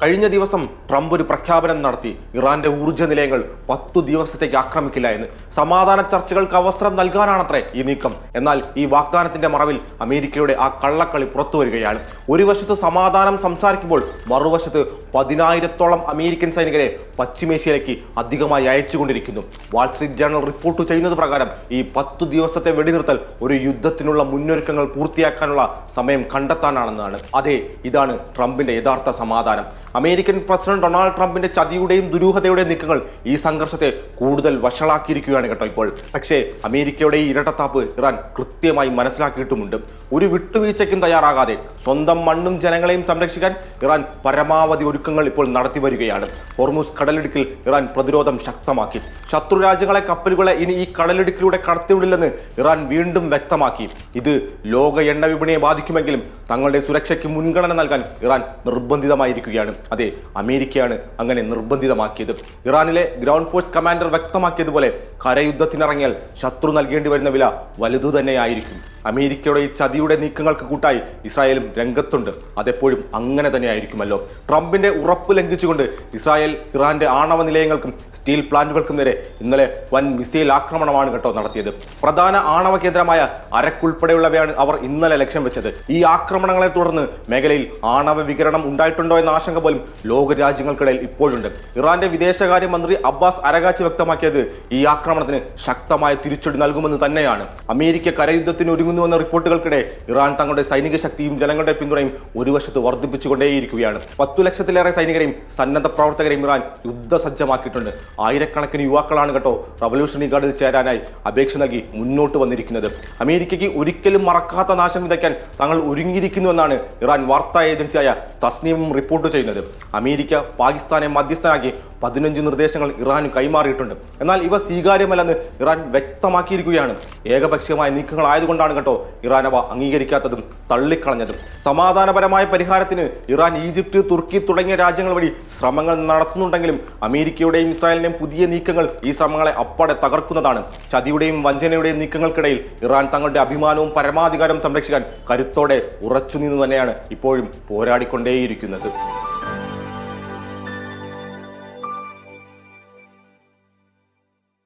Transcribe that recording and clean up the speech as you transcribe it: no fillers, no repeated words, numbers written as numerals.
കഴിഞ്ഞ ദിവസം ട്രംപ് ഒരു പ്രഖ്യാപനം നടത്തി. ഇറാന്റെ ഊർജ്ജ നിലയങ്ങൾ 10 ദിവസത്തേക്ക് ആക്രമിക്കില്ല എന്ന്. സമാധാന ചർച്ചകൾക്ക് അവസരം നൽകാനാണത്രേ ഈ നീക്കം. എന്നാൽ ഈ വാഗ്ദാനത്തിന്റെ മറവിൽ അമേരിക്കയുടെ ആ കള്ളക്കളി പുറത്തു വരികയാണ്. ഒരു വശത്ത് സമാധാനം സംസാരിക്കുമ്പോൾ മറുവശത്ത് 10,000-ഓളം അമേരിക്കൻ സൈനികരെ പശ്ചിമേഷ്യയിലേക്ക് അധികമായി അയച്ചുകൊണ്ടിരിക്കുന്നു. വാൾസ്ട്രീറ്റ് ജേർണൽ റിപ്പോർട്ട് ചെയ്യുന്നത് പ്രകാരം ഈ 10 ദിവസത്തെ വെടിനിർത്തൽ ഒരു യുദ്ധത്തിനുള്ള മുന്നൊരുക്കങ്ങൾ പൂർത്തിയാക്കാനുള്ള സമയം കണ്ടെത്താനാണെന്നാണ്. അതെ, ഇതാണ് ട്രംപിന്റെ യഥാർത്ഥ സമാധാനം. അമേരിക്കൻ പ്രസിഡന്റ് ഡൊണാൾഡ് ട്രംപിന്റെ ചതിയുടെയും ദുരൂഹതയുടെയും നീക്കങ്ങൾ ഈ സംഘർഷത്തെ കൂടുതൽ വഷളാക്കിയിരിക്കുകയാണ് കേട്ടോ ഇപ്പോൾ. പക്ഷേ അമേരിക്കയുടെ ഈ ഇരട്ടത്താപ്പ് ഇറാൻ കൃത്യമായി മനസ്സിലാക്കിയിട്ടുമുണ്ട്. ഒരു വിട്ടുവീഴ്ചയ്ക്കും തയ്യാറാകാതെ സ്വന്തം മണ്ണും ജനങ്ങളെയും സംരക്ഷിക്കാൻ ഇറാൻ പരമാവധി ഒരുക്കങ്ങൾ ഇപ്പോൾ നടത്തി വരികയാണ്. ഹോർമുസ് കടലിടുക്കിൽ ഇറാൻ പ്രതിരോധം ശക്തമാക്കി. ശത്രു രാജ്യങ്ങളെ കപ്പലുകളെ ഇനി ഈ കടലിടുക്കിലൂടെ കടത്തിവിടില്ലെന്ന് ഇറാൻ വീണ്ടും വ്യക്തമാക്കി. ഇത് ലോക എണ്ണ വിപണിയെ ബാധിക്കുമെങ്കിലും തങ്ങളുടെ സുരക്ഷയ്ക്ക് മുൻഗണന നൽകാൻ ഇറാൻ നിർബന്ധിതമായിരിക്കുകയാണ്. അതെ, അമേരിക്കയാണ് അങ്ങനെ നിർബന്ധിതമാക്കിയത്. ഇറാനിലെ ഗ്രൗണ്ട് ഫോഴ്സ് കമാൻഡർ വ്യക്തമാക്കിയതുപോലെ കരയുദ്ധത്തിനിറങ്ങിയാൽ ശത്രു നൽകേണ്ടി വരുന്ന വില വലുതു തന്നെയായിരിക്കും. അമേരിക്കയുടെ ഈ ചതിയുടെ നീക്കങ്ങൾക്ക് കൂട്ടായി ഇസ്രായേലും രംഗത്തുണ്ട്. അതെപ്പോഴും അങ്ങനെ തന്നെ ആയിരിക്കുമല്ലോ. ട്രംപിന്റെ ഉറപ്പ് ലംഘിച്ചുകൊണ്ട് ഇസ്രായേൽ ഇറാന്റെ ആണവ നിലയങ്ങൾക്കും സ്റ്റീൽ പ്ലാന്റുകൾക്കും നേരെ ഇന്നലെ വൻ മിസൈൽ ആക്രമണമാണ് കേട്ടോ നടത്തിയത്. പ്രധാന ആണവ കേന്ദ്രമായ അരക് ഉൾപ്പെടെയുള്ളവയാണ് അവർ ഇന്നലെ ലക്ഷ്യം വെച്ചത്. ഈ ആക്രമണങ്ങളെ തുടർന്ന് മേഖലയിൽ ആണവ വികിരണം ഉണ്ടായിട്ടുണ്ടോ എന്ന ആശങ്ക പോലും ലോകരാജ്യങ്ങൾക്കിടയിൽ ഇപ്പോഴുണ്ട്. ഇറാന്റെ വിദേശകാര്യമന്ത്രി അബ്ബാസ് അരഗാച്ചി വ്യക്തമാക്കിയത് ഈ ആക്രമണത്തിന് ശക്തമായ തിരിച്ചടി നൽകുമെന്ന് തന്നെയാണ്. അമേരിക്ക കരയുദ്ധത്തിന് ഒരുങ്ങുന്നുവെന്ന റിപ്പോർട്ടുകൾക്കിടെ ഇറാൻ തങ്ങളുടെ സൈനിക ശക്തിയും ജനങ്ങളുടെ പിന്തുണയും ഒരു വശത്ത് വർദ്ധിപ്പിച്ചുകൊണ്ടേയിരിക്കുകയാണ്. 10 ലക്ഷത്തിലേറെ സൈനികരെയും സന്നദ്ധ പ്രവർത്തകരെയും ഇറാൻ യുദ്ധസജ്ജമാക്കിയിട്ടുണ്ട്. ആയിരക്കണക്കിന് യുവാക്കളാണ് കേട്ടോ റവല്യൂഷണറി ഗാർഡിൽ ചേരാനായി അപേക്ഷ നൽകി മുന്നോട്ട് വന്നിരിക്കുന്നത്. അമേരിക്കയ്ക്ക് ഒരിക്കലും മറക്കാത്ത നാശം വിതയ്ക്കാൻ തങ്ങൾ ഒരുങ്ങിയിരിക്കുന്നുവെന്നാണ് ഇറാൻ വാർത്താ ഏജൻസിയായ തസ്നീം റിപ്പോർട്ട് ചെയ്യുന്നത്. അമേരിക്ക പാകിസ്ഥാനെ മധ്യസ്ഥനാക്കി 15 നിർദ്ദേശങ്ങൾ ഇറാന് കൈമാറിയിട്ടുണ്ട്. എന്നാൽ ഇവ സ്വീകാര്യമല്ലെന്ന് ഇറാൻ വ്യക്തമാക്കിയിരിക്കുകയാണ്. ഏകപക്ഷീയമായ നീക്കങ്ങളായതുകൊണ്ടാണ് കേട്ടോ ഇറാൻ അവ അംഗീകരിക്കാത്തതും തള്ളിക്കളഞ്ഞതും. സമാധാനപരമായ പരിഹാരത്തിന് ഇറാൻ, ഈജിപ്ത്, തുർക്കി തുടങ്ങിയ രാജ്യങ്ങൾ വഴി ശ്രമങ്ങൾ നടത്തുന്നുണ്ടെങ്കിലും അമേരിക്കയുടെയും ഇസ്രായേലിന്റെയും പുതിയ നീക്കങ്ങൾ ഈ ശ്രമങ്ങളെ അപ്പാടെ തകർക്കുന്നതാണ്. ചതിയുടെയും വഞ്ചനയുടെയും നീക്കങ്ങൾക്കിടയിൽ ഇറാൻ തങ്ങളുടെ അഭിമാനവും പരമാധികാരവും സംരക്ഷിക്കാൻ കരുത്തോടെ ഉറച്ചുനിന്നു തന്നെയാണ് ഇപ്പോഴും പോരാടിക്കൊണ്ടേയിരിക്കുന്നത്.